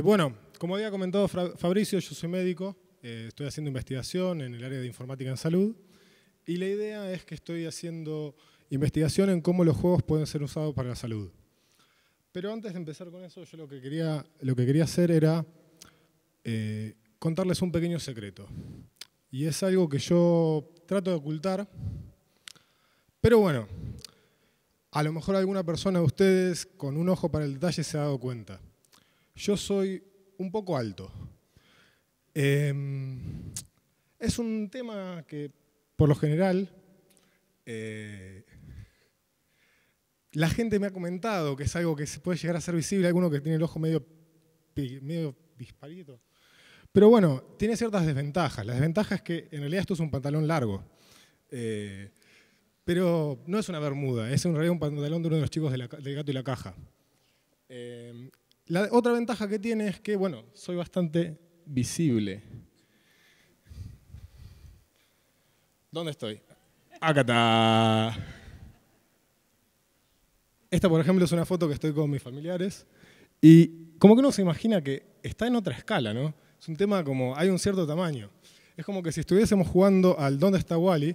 Bueno, como había comentado Fabricio, yo soy médico, estoy haciendo investigación en el área de informática en salud y la idea es que estoy haciendo investigación en cómo los juegos pueden ser usados para la salud. Pero antes de empezar con eso, yo lo que quería hacer era contarles un pequeño secreto. Y es algo que yo trato de ocultar, pero bueno, a lo mejor alguna persona de ustedes con un ojo para el detalle se ha dado cuenta. Yo soy un poco alto. Es un tema que, por lo general, la gente me ha comentado que es algo que se puede llegar a ser visible, alguno que tiene el ojo medio disparito. Pero bueno, tiene ciertas desventajas. La desventaja es que en realidad esto es un pantalón largo. Pero no es una bermuda, es en realidad un pantalón de uno de los chicos del Gato y la Caja. La otra ventaja que tiene es que, bueno, soy bastante visible. ¿Dónde estoy? Acá está. Esta, por ejemplo, es una foto que estoy con mis familiares. Y como que uno se imagina que está en otra escala, ¿no? Es un tema como, hay un cierto tamaño. Es como que si estuviésemos jugando al ¿Dónde está Wally?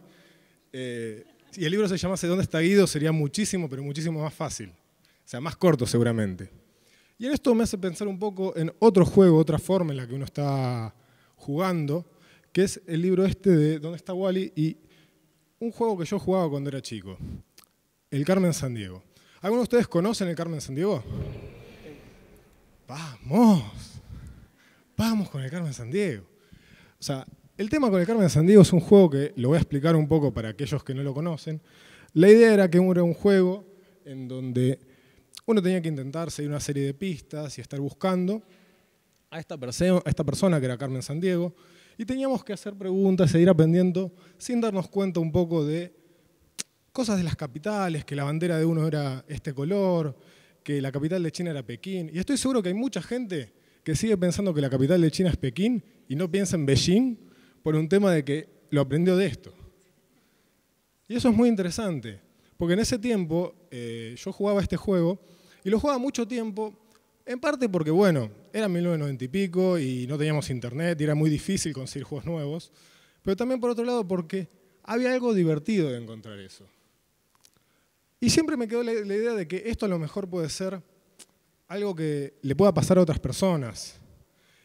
Si el libro se llamase ¿Dónde está Guido? Sería muchísimo, pero muchísimo más fácil. O sea, más corto seguramente. Y en esto me hace pensar un poco en otro juego, otra forma en la que uno está jugando, que es el libro este de ¿Dónde está Wally? Y un juego que yo jugaba cuando era chico, el Carmen Sandiego. ¿Algunos de ustedes conocen el Carmen Sandiego? Vamos con el Carmen Sandiego. O sea, el tema con el Carmen Sandiego es un juego que lo voy a explicar un poco para aquellos que no lo conocen. La idea era que era un juego en donde uno tenía que intentar seguir una serie de pistas y estar buscando a esta persona que era Carmen Sandiego y teníamos que hacer preguntas e ir aprendiendo sin darnos cuenta un poco de cosas de las capitales, que la bandera de uno era este color, que la capital de China era Pekín. Y estoy seguro que hay mucha gente que sigue pensando que la capital de China es Pekín y no piensa en Beijing por un tema de que lo aprendió de esto. Y eso es muy interesante, porque en ese tiempo yo jugaba este juego y lo jugaba mucho tiempo, en parte porque, bueno, era 1990 y pico y no teníamos internet y era muy difícil conseguir juegos nuevos, pero también por otro lado porque había algo divertido de encontrar eso. Y siempre me quedó la idea de que esto a lo mejor puede ser algo que le pueda pasar a otras personas.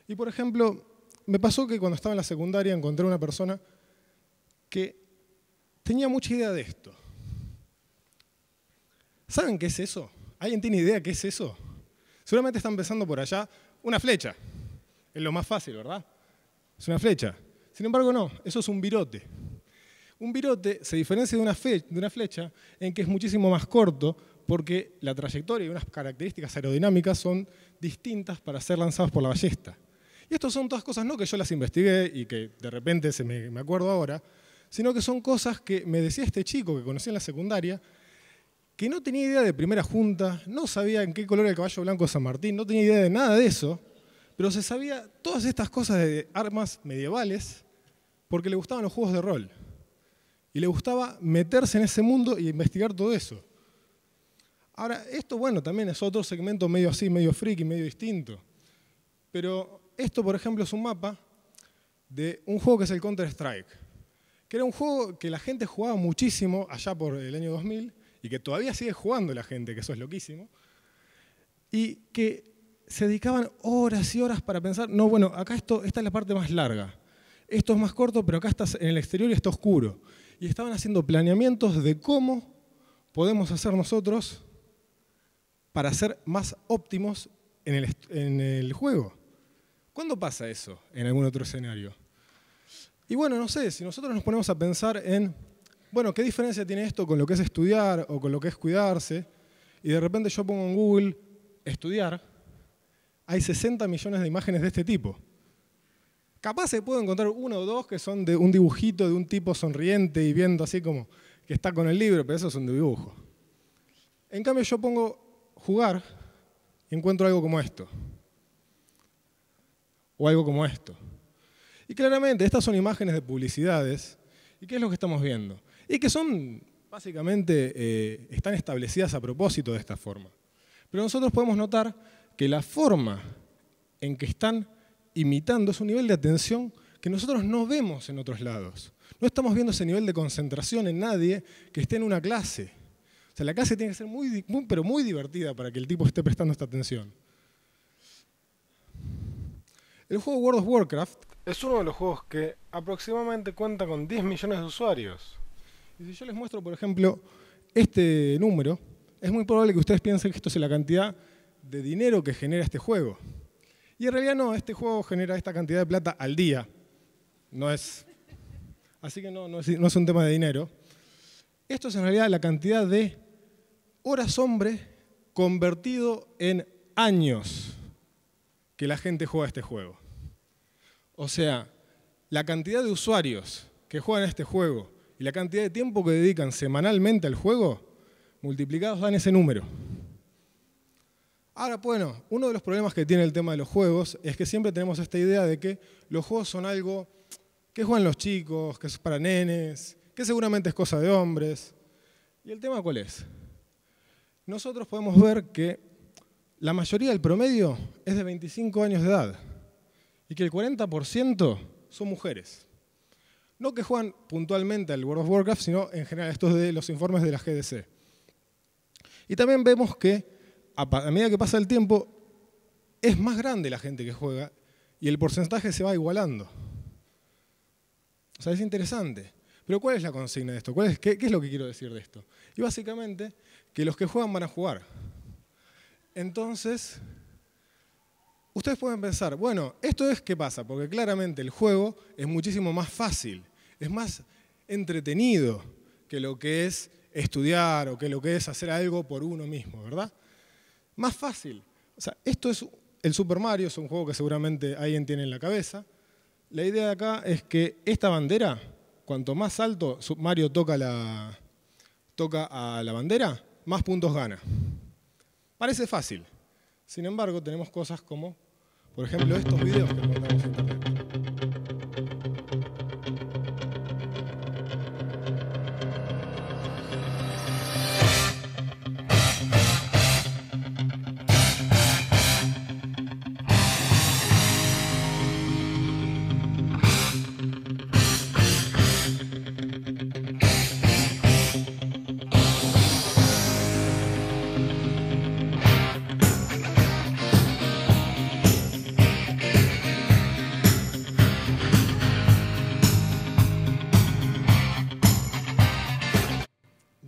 Y por ejemplo, me pasó que cuando estaba en la secundaria encontré una persona que tenía mucha idea de esto. ¿Saben qué es eso? ¿Alguien tiene idea qué es eso? Seguramente están pensando por allá, una flecha. Es lo más fácil, ¿verdad? Es una flecha. Sin embargo, no, eso es un virote. Un virote se diferencia de una flecha en que es muchísimo más corto porque la trayectoria y unas características aerodinámicas son distintas para ser lanzados por la ballesta. Y estas son todas cosas no que yo las investigué y que de repente me acuerdo ahora, sino que son cosas que me decía este chico que conocí en la secundaria, que no tenía idea de primera junta, no sabía en qué color era el caballo blanco de San Martín, no tenía idea de nada de eso, pero se sabía todas estas cosas de armas medievales porque le gustaban los juegos de rol. Y le gustaba meterse en ese mundo y investigar todo eso. Ahora, esto, bueno, también es otro segmento medio así, medio friki, medio distinto. Pero esto, por ejemplo, es un mapa de un juego que es el Counter-Strike, que era un juego que la gente jugaba muchísimo allá por el año 2000 y que todavía sigue jugando la gente, que eso es loquísimo, y que se dedicaban horas y horas para pensar, no, bueno, acá esta es la parte más larga, esto es más corto, pero acá está en el exterior y está oscuro. Y estaban haciendo planeamientos de cómo podemos hacer nosotros para ser más óptimos en el juego. ¿Cuándo pasa eso en algún otro escenario? Y bueno, no sé, si nosotros nos ponemos a pensar en, bueno, ¿qué diferencia tiene esto con lo que es estudiar o con lo que es cuidarse? Y de repente yo pongo en Google estudiar, hay 60 millones de imágenes de este tipo. Capaz se puedo encontrar uno o dos que son de un dibujito de un tipo sonriente y viendo así como que está con el libro, pero eso es un dibujo. En cambio yo pongo jugar y encuentro algo como esto. O algo como esto. Y claramente estas son imágenes de publicidades. ¿Y qué es lo que estamos viendo? Y que son, básicamente, están establecidas a propósito de esta forma. Pero nosotros podemos notar que la forma en que están imitando es un nivel de atención que nosotros no vemos en otros lados. No estamos viendo ese nivel de concentración en nadie que esté en una clase. O sea, la clase tiene que ser pero muy divertida para que el tipo esté prestando esta atención. El juego World of Warcraft es uno de los juegos que aproximadamente cuenta con 10 millones de usuarios. Y si yo les muestro, por ejemplo, este número, es muy probable que ustedes piensen que esto es la cantidad de dinero que genera este juego. Y en realidad no, este juego genera esta cantidad de plata al día. Así que no es un tema de dinero. Esto es en realidad la cantidad de horas hombre convertido en años que la gente juega este juego. O sea, la cantidad de usuarios que juegan este juego y la cantidad de tiempo que dedican semanalmente al juego, multiplicados dan ese número. Ahora, bueno, uno de los problemas que tiene el tema de los juegos es que siempre tenemos esta idea de que los juegos son algo que juegan los chicos, que es para nenes, que seguramente es cosa de hombres. ¿Y el tema cuál es? Nosotros podemos ver que la mayoría del promedio es de 25 años de edad y que el 40% son mujeres. No que juegan puntualmente al World of Warcraft, sino en general estos de los informes de la GDC. Y también vemos que a medida que pasa el tiempo es más grande la gente que juega y el porcentaje se va igualando. O sea, es interesante. Pero ¿cuál es la consigna de esto? ¿Qué es lo que quiero decir de esto? Y básicamente que los que juegan van a jugar. Entonces, ustedes pueden pensar, bueno, ¿esto es qué pasa? Porque claramente el juego es muchísimo más fácil, es más entretenido que lo que es estudiar o que lo que es hacer algo por uno mismo, ¿verdad? Más fácil. O sea, esto es el Super Mario, es un juego que seguramente alguien tiene en la cabeza. La idea de acá es que esta bandera, cuanto más alto Mario toca a la bandera, más puntos gana. Parece fácil. Sin embargo, tenemos cosas como, por ejemplo, estos videos que encontramos en internet.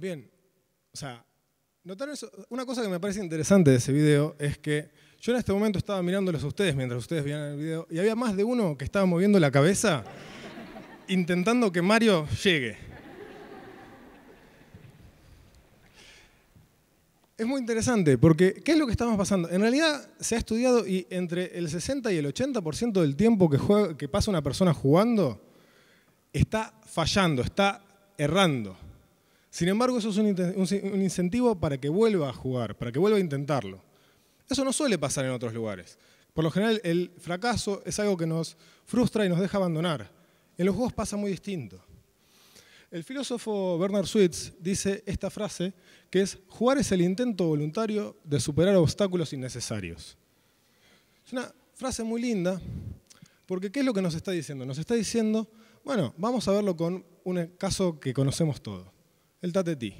Bien, o sea, notaron eso. Una cosa que me parece interesante de ese video es que yo en este momento estaba mirándolos a ustedes mientras ustedes veían el video y había más de uno que estaba moviendo la cabeza intentando que Mario llegue. Es muy interesante porque ¿qué es lo que estamos pasando? En realidad se ha estudiado y entre el 60 y el 80% del tiempo que pasa una persona jugando está fallando, está errando. Sin embargo, eso es un incentivo para que vuelva a jugar, para que vuelva a intentarlo. Eso no suele pasar en otros lugares. Por lo general, el fracaso es algo que nos frustra y nos deja abandonar. En los juegos pasa muy distinto. El filósofo Bernard Switz dice esta frase, que es: jugar es el intento voluntario de superar obstáculos innecesarios. Es una frase muy linda, porque ¿qué es lo que nos está diciendo? Nos está diciendo, bueno, vamos a verlo con un caso que conocemos todos. El tatetí.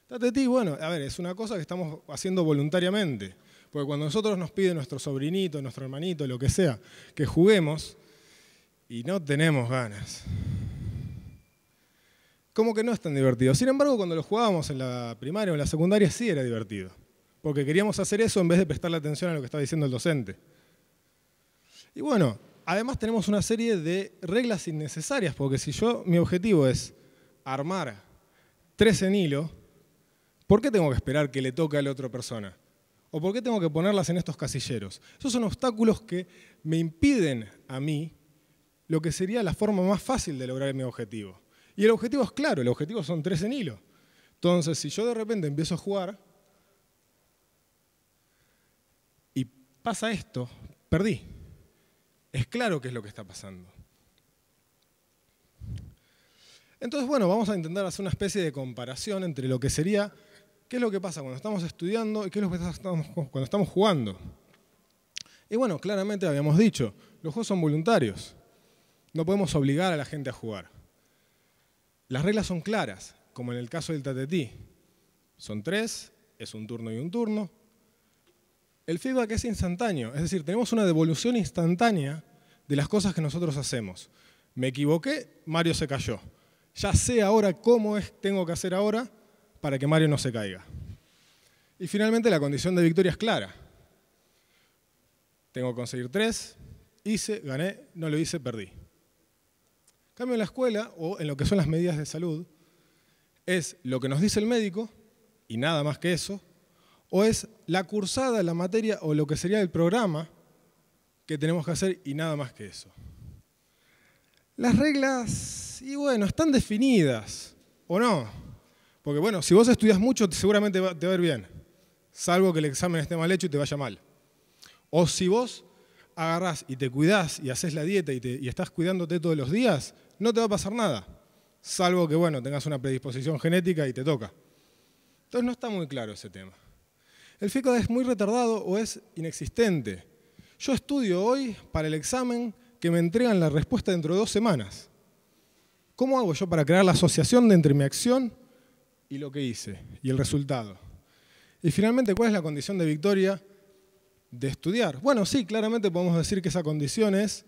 Tatetí, bueno, a ver, es una cosa que estamos haciendo voluntariamente. Porque cuando nosotros nos pide nuestro sobrinito, nuestro hermanito, lo que sea, que juguemos y no tenemos ganas. Como que no es tan divertido. Sin embargo, cuando lo jugábamos en la primaria o en la secundaria sí era divertido. Porque queríamos hacer eso en vez de prestarle atención a lo que estaba diciendo el docente. Y bueno, además tenemos una serie de reglas innecesarias. Porque si mi objetivo es armar 3 en hilo, ¿por qué tengo que esperar que le toque a la otra persona? ¿O por qué tengo que ponerlas en estos casilleros? Esos son obstáculos que me impiden a mí lo que sería la forma más fácil de lograr mi objetivo. Y el objetivo es claro, el objetivo son 3 en hilo. Entonces, si yo de repente empiezo a jugar y pasa esto, perdí. Es claro qué es lo que está pasando. Entonces, bueno, vamos a intentar hacer una especie de comparación entre lo que sería, qué es lo que pasa cuando estamos estudiando y qué es lo que pasa cuando estamos jugando. Y bueno, claramente habíamos dicho, los juegos son voluntarios. No podemos obligar a la gente a jugar. Las reglas son claras, como en el caso del tatetí. Son 3, es un turno y un turno. El feedback es instantáneo, es decir, tenemos una devolución instantánea de las cosas que nosotros hacemos. Me equivoqué, Mario se cayó. Ya sé ahora cómo tengo que hacer ahora para que Mario no se caiga. Y finalmente la condición de victoria es clara. Tengo que conseguir 3, hice, gané, no lo hice, perdí. En cambio en la escuela, o en lo que son las medidas de salud, es lo que nos dice el médico, y nada más que eso, o es la cursada, la materia, o lo que sería el programa que tenemos que hacer, y nada más que eso. Las reglas, y bueno, están definidas, ¿o no? Porque bueno, si vos estudias mucho, seguramente te va a ir bien, salvo que el examen esté mal hecho y te vaya mal. O si vos agarrás y te cuidás y haces la dieta y estás cuidándote todos los días, no te va a pasar nada, salvo que bueno, tengas una predisposición genética y te toca. Entonces no está muy claro ese tema. El feedback es muy retardado o es inexistente. Yo estudio hoy para el examen que me entregan la respuesta dentro de 2 semanas. ¿Cómo hago yo para crear la asociación entre mi acción y lo que hice y el resultado? Y finalmente, ¿cuál es la condición de victoria de estudiar? Bueno, sí, claramente podemos decir que esa condición es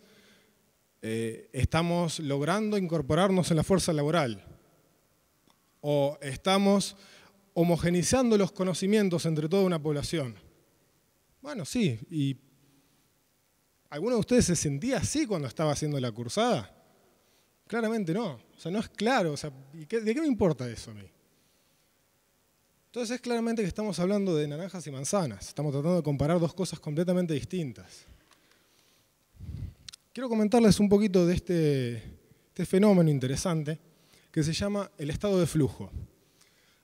estamos logrando incorporarnos en la fuerza laboral o estamos homogeneizando los conocimientos entre toda una población. Bueno, sí, y ¿alguno de ustedes se sentía así cuando estaba haciendo la cursada? Claramente no, o sea, no es claro, o sea, ¿de qué me importa eso a mí? Entonces es claramente que estamos hablando de naranjas y manzanas, estamos tratando de comparar 2 cosas completamente distintas. Quiero comentarles un poquito de este fenómeno interesante que se llama el estado de flujo.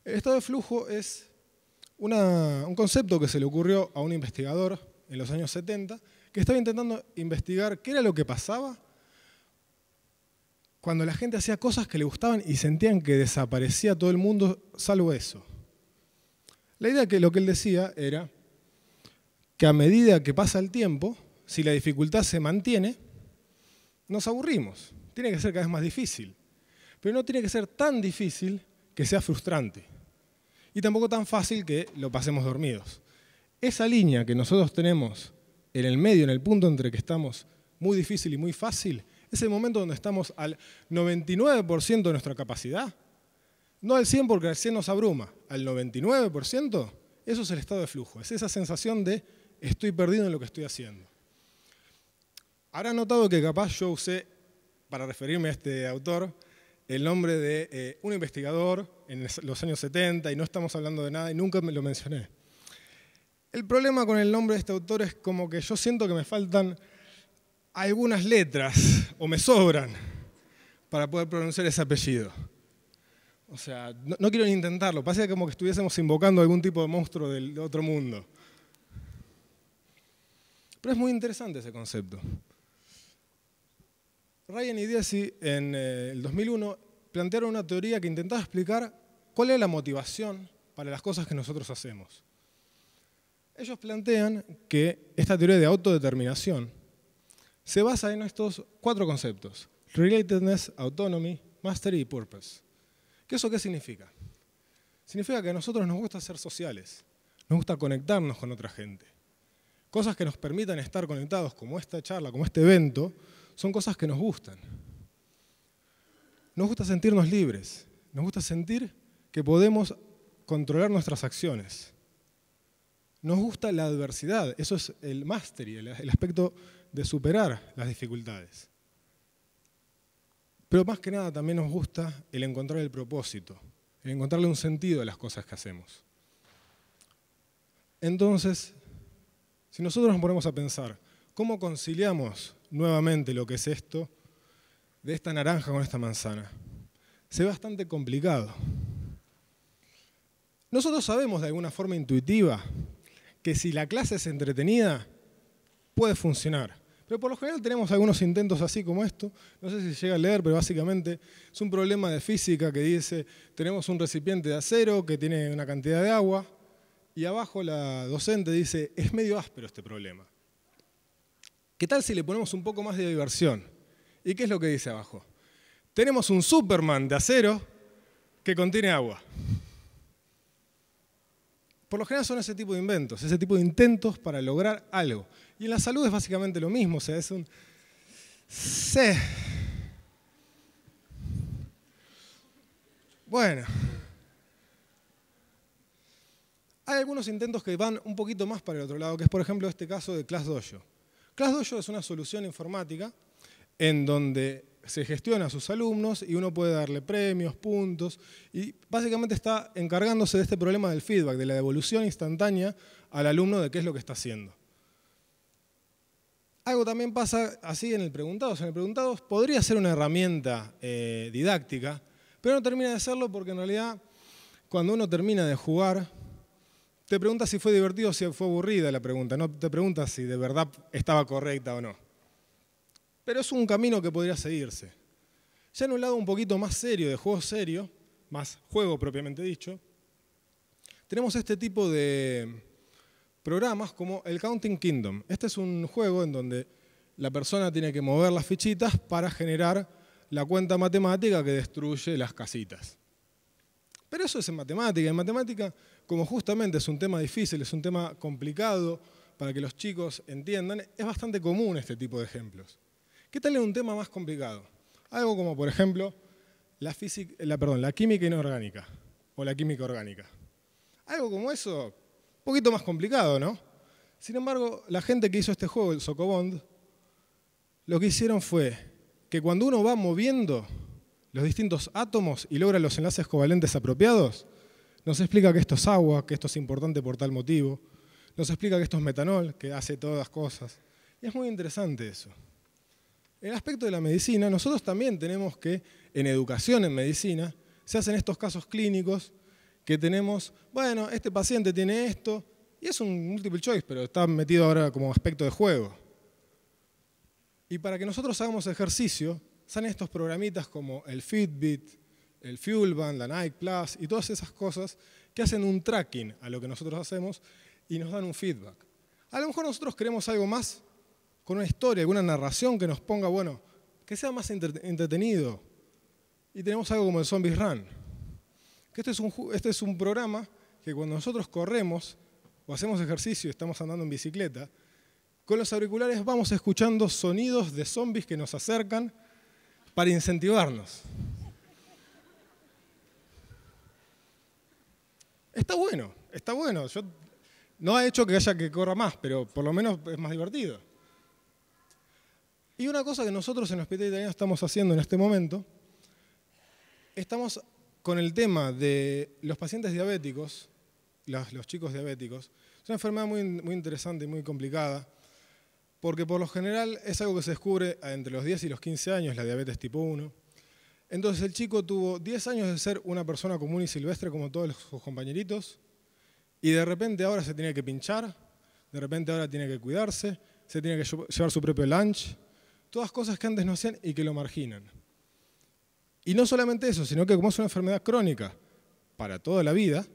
El estado de flujo es un concepto que se le ocurrió a un investigador en los años 70 que estaba intentando investigar qué era lo que pasaba cuando la gente hacía cosas que le gustaban y sentían que desaparecía todo el mundo salvo eso. La idea que lo que él decía era que a medida que pasa el tiempo, si la dificultad se mantiene, nos aburrimos. Tiene que ser cada vez más difícil. Pero no tiene que ser tan difícil que sea frustrante. Y tampoco tan fácil que lo pasemos dormidos. Esa línea que nosotros tenemos en el medio, en el punto entre que estamos muy difícil y muy fácil, es el momento donde estamos al 99% de nuestra capacidad. No al 100% porque al 100% nos abruma, al 99%, eso es el estado de flujo, es esa sensación de estoy perdido en lo que estoy haciendo. Habrán notado que capaz yo usé, para referirme a este autor, el nombre de un investigador en los años 70 y no estamos hablando de nada y nunca me lo mencioné. El problema con el nombre de este autor es como que yo siento que me faltan algunas letras o me sobran para poder pronunciar ese apellido. O sea, no quiero ni intentarlo, parece como que estuviésemos invocando algún tipo de monstruo del otro mundo. Pero es muy interesante ese concepto. Ryan y Deci en el 2001 plantearon una teoría que intentaba explicar cuál es la motivación para las cosas que nosotros hacemos. Ellos plantean que esta teoría de autodeterminación se basa en estos 4 conceptos: relatedness, autonomy, mastery y purpose. ¿Eso qué significa? Significa que a nosotros nos gusta ser sociales, nos gusta conectarnos con otra gente. Cosas que nos permitan estar conectados, como esta charla, como este evento, son cosas que nos gustan. Nos gusta sentirnos libres, nos gusta sentir que podemos controlar nuestras acciones. Nos gusta la adversidad, eso es el mastery, el aspecto de superar las dificultades. Pero más que nada también nos gusta el encontrar el propósito, el encontrarle un sentido a las cosas que hacemos. Entonces, si nosotros nos ponemos a pensar, ¿cómo conciliamos nuevamente lo que es esto, de esta naranja con esta manzana? Se ve bastante complicado. Nosotros sabemos de alguna forma intuitiva que si la clase es entretenida, puede funcionar. Pero por lo general tenemos algunos intentos así como esto, no sé si se llega a leer, pero básicamente es un problema de física que dice, tenemos un recipiente de acero que tiene una cantidad de agua, y abajo la docente dice, es medio áspero este problema. ¿Qué tal si le ponemos un poco más de diversión? ¿Y qué es lo que dice abajo? Tenemos un Superman de acero que contiene agua. Por lo general son ese tipo de inventos, ese tipo de intentos para lograr algo. Y en la salud es básicamente lo mismo, o sea, es un... Sí. Bueno. Hay algunos intentos que van un poquito más para el otro lado, que es por ejemplo este caso de ClassDojo. ClassDojo es una solución informática en donde se gestiona a sus alumnos y uno puede darle premios, puntos, y básicamente está encargándose de este problema del feedback, de la devolución instantánea al alumno de qué es lo que está haciendo. Algo también pasa así en el Preguntados. En el Preguntados podría ser una herramienta didáctica, pero no termina de serlo porque en realidad cuando uno termina de jugar, te pregunta si fue divertido o si fue aburrida la pregunta, no te pregunta si de verdad estaba correcta o no. Pero es un camino que podría seguirse. Ya en un lado un poquito más serio, de juego serio, más juego propiamente dicho, tenemos este tipo de programas como el Counting Kingdom. Este es un juego en donde la persona tiene que mover las fichitas para generar la cuenta matemática que destruye las casitas. Pero eso es en matemática. En matemática, como justamente es un tema difícil, es un tema complicado para que los chicos entiendan, es bastante común este tipo de ejemplos. ¿Qué tal en un tema más complicado? Algo como, por ejemplo, la química inorgánica o la química orgánica. Algo como eso, un poquito más complicado, ¿no? Sin embargo, la gente que hizo este juego, el Socobond, lo que hicieron fue que cuando uno va moviendo los distintos átomos y logra los enlaces covalentes apropiados, nos explica que esto es agua, que esto es importante por tal motivo, nos explica que esto es metanol, que hace todas las cosas. Y es muy interesante eso. En el aspecto de la medicina, nosotros también tenemos que, en educación en medicina, se hacen estos casos clínicos que tenemos, bueno, este paciente tiene esto, y es un multiple choice, pero está metido ahora como aspecto de juego. Y para que nosotros hagamos ejercicio, salen estos programitas como el Fitbit, el Fuelband, la Nike Plus y todas esas cosas que hacen un tracking a lo que nosotros hacemos y nos dan un feedback. A lo mejor nosotros queremos algo más con una historia, alguna narración que nos ponga, bueno, que sea más entretenido. Y tenemos algo como el Zombies Run. Que este es un programa que cuando nosotros corremos o hacemos ejercicio y estamos andando en bicicleta, con los auriculares vamos escuchando sonidos de zombies que nos acercan para incentivarnos. Está bueno, está bueno. No ha hecho que haya que corra más, pero por lo menos es más divertido. Y una cosa que nosotros en el Hospital Italiano estamos haciendo en este momento, estamos con el tema de los pacientes diabéticos, los chicos diabéticos. Es una enfermedad muy interesante y muy complicada, porque por lo general es algo que se descubre entre los 10 y los 15 años, la diabetes tipo 1. Entonces el chico tuvo 10 años de ser una persona común y silvestre como todos sus compañeritos, y de repente ahora se tiene que pinchar, de repente ahora tiene que cuidarse, se tiene que llevar su propio lunch, todas cosas que antes no hacían y que lo marginan. Y no solamente eso, sino que como es una enfermedad crónica para toda la vida,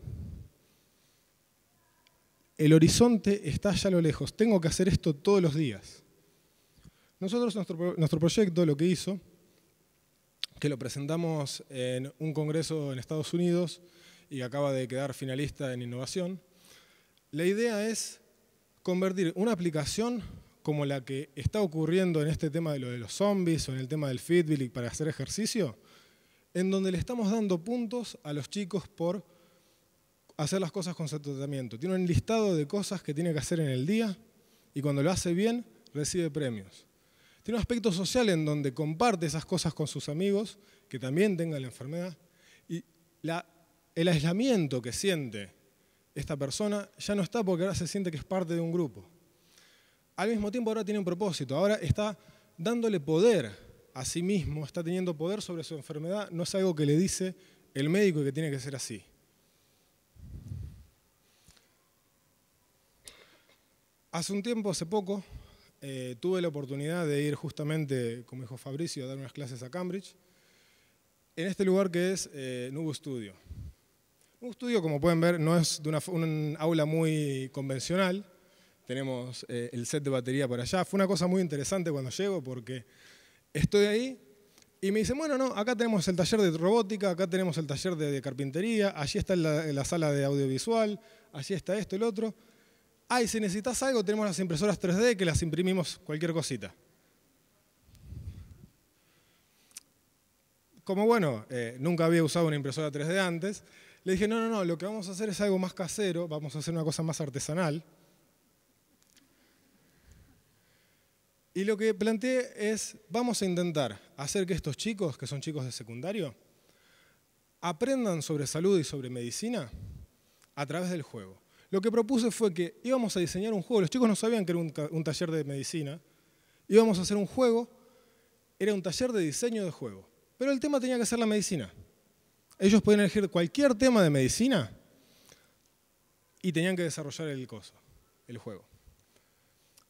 el horizonte está allá a lo lejos. Tengo que hacer esto todos los días. Nosotros, nuestro proyecto, lo que hizo, que lo presentamos en un congreso en Estados Unidos y acaba de quedar finalista en innovación, la idea es convertir una aplicación como la que está ocurriendo en este tema de lo de los zombies o en el tema del Fitbit para hacer ejercicio, en donde le estamos dando puntos a los chicos por hacer las cosas con su tratamiento. Tiene un listado de cosas que tiene que hacer en el día y cuando lo hace bien, recibe premios. Tiene un aspecto social en donde comparte esas cosas con sus amigos que también tengan la enfermedad y el aislamiento que siente esta persona ya no está porque ahora se siente que es parte de un grupo. Al mismo tiempo ahora tiene un propósito, ahora está dándole poder a sí mismo, está teniendo poder sobre su enfermedad, no es algo que le dice el médico que tiene que ser así. Hace poco, tuve la oportunidad de ir justamente, como dijo Fabricio, a dar unas clases a Cambridge, en este lugar que es Nubu Studio. Nubu Studio, como pueden ver, no es de un aula muy convencional, tenemos el set de batería por allá. Fue una cosa muy interesante cuando llego porque estoy ahí y me dicen, bueno, no, acá tenemos el taller de robótica, acá tenemos el taller de carpintería, allí está la sala de audiovisual, allí está esto y lo otro. Y si necesitas algo, tenemos las impresoras 3D que las imprimimos cualquier cosita. Como bueno, nunca había usado una impresora 3D antes, le dije, no, lo que vamos a hacer es algo más casero, vamos a hacer una cosa más artesanal. Y lo que planteé es, vamos a intentar hacer que estos chicos, que son chicos de secundario, aprendan sobre salud y sobre medicina a través del juego. Lo que propuse fue que íbamos a diseñar un juego, los chicos no sabían que era un taller de medicina, íbamos a hacer un juego, era un taller de diseño de juego, pero el tema tenía que ser la medicina. Ellos podían elegir cualquier tema de medicina y tenían que desarrollar el juego.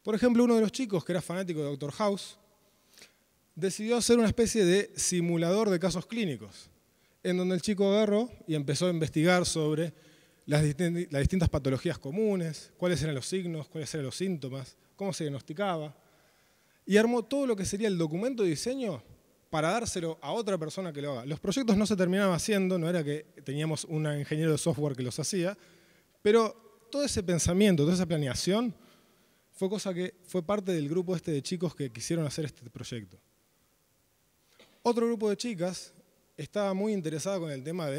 Por ejemplo, uno de los chicos, que era fanático de Dr. House, decidió hacer una especie de simulador de casos clínicos, en donde el chico agarró y empezó a investigar sobre las distintas patologías comunes, cuáles eran los signos, cuáles eran los síntomas, cómo se diagnosticaba, y armó todo lo que sería el documento de diseño para dárselo a otra persona que lo haga. Los proyectos no se terminaban haciendo, no era que teníamos un ingeniero de software que los hacía, pero todo ese pensamiento, toda esa planeación fue cosa que fue parte del grupo de chicos que quisieron hacer este proyecto. Otro grupo de chicas estaba muy interesado con el tema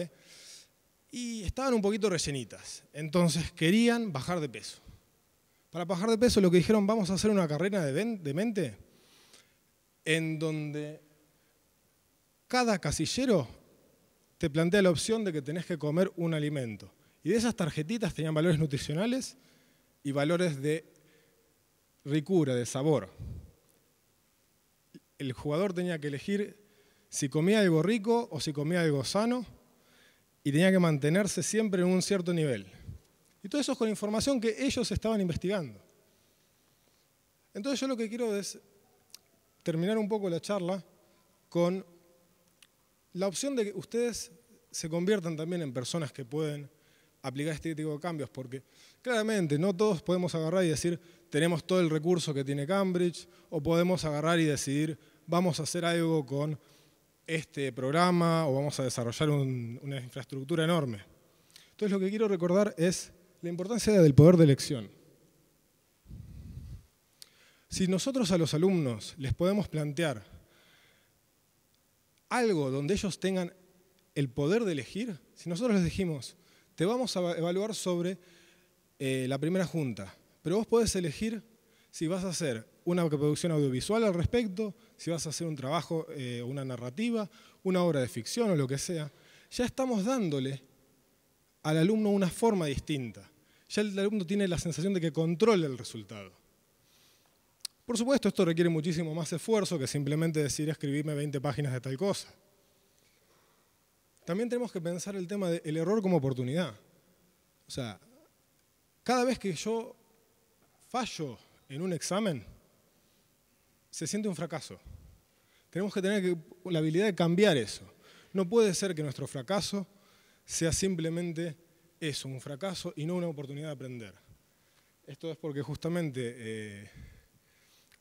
y estaban un poquito rellenitas, entonces querían bajar de peso. Para bajar de peso lo que dijeron, vamos a hacer una carrera de mente en donde cada casillero te plantea la opción de que tenés que comer un alimento. Y de esas tarjetitas tenían valores nutricionales y valores de ricura, de sabor. El jugador tenía que elegir si comía algo rico o si comía algo sano y tenía que mantenerse siempre en un cierto nivel. Y todo eso es con información que ellos estaban investigando. Entonces yo lo que quiero es terminar un poco la charla con la opción de que ustedes se conviertan también en personas que pueden aplicar este tipo de cambios, porque claramente no todos podemos agarrar y decir tenemos todo el recurso que tiene Cambridge, o podemos agarrar y decidir vamos a hacer algo con este programa o vamos a desarrollar una infraestructura enorme. Entonces lo que quiero recordar es la importancia del poder de elección. Si nosotros a los alumnos les podemos plantear algo donde ellos tengan el poder de elegir, si nosotros les dijimos, te vamos a evaluar sobre la primera junta, pero vos podés elegir si vas a hacer una producción audiovisual al respecto, si vas a hacer un trabajo, una narrativa, una obra de ficción o lo que sea, ya estamos dándole al alumno una forma distinta. Ya el alumno tiene la sensación de que controla el resultado. Por supuesto, esto requiere muchísimo más esfuerzo que simplemente decir escribirme 20 páginas de tal cosa. También tenemos que pensar el tema del error como oportunidad. O sea, cada vez que yo fallo en un examen, se siente un fracaso. Tenemos que tener la habilidad de cambiar eso. No puede ser que nuestro fracaso sea simplemente eso, un fracaso y no una oportunidad de aprender. Esto es porque justamente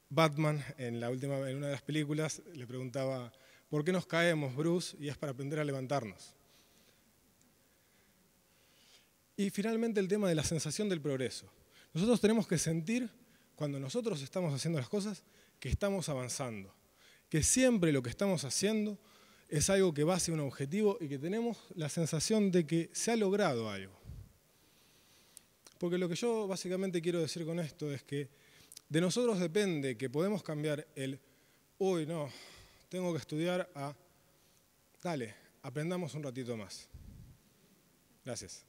Batman en una de las películas le preguntaba ¿por qué nos caemos, Bruce? Y es para aprender a levantarnos. Y finalmente el tema de la sensación del progreso. Nosotros tenemos que sentir, cuando nosotros estamos haciendo las cosas, que estamos avanzando. Que siempre lo que estamos haciendo es algo que va hacia un objetivo y que tenemos la sensación de que se ha logrado algo. Porque lo que yo básicamente quiero decir con esto es que de nosotros depende que podemos cambiar uy, no, tengo que estudiar dale, aprendamos un ratito más. Gracias.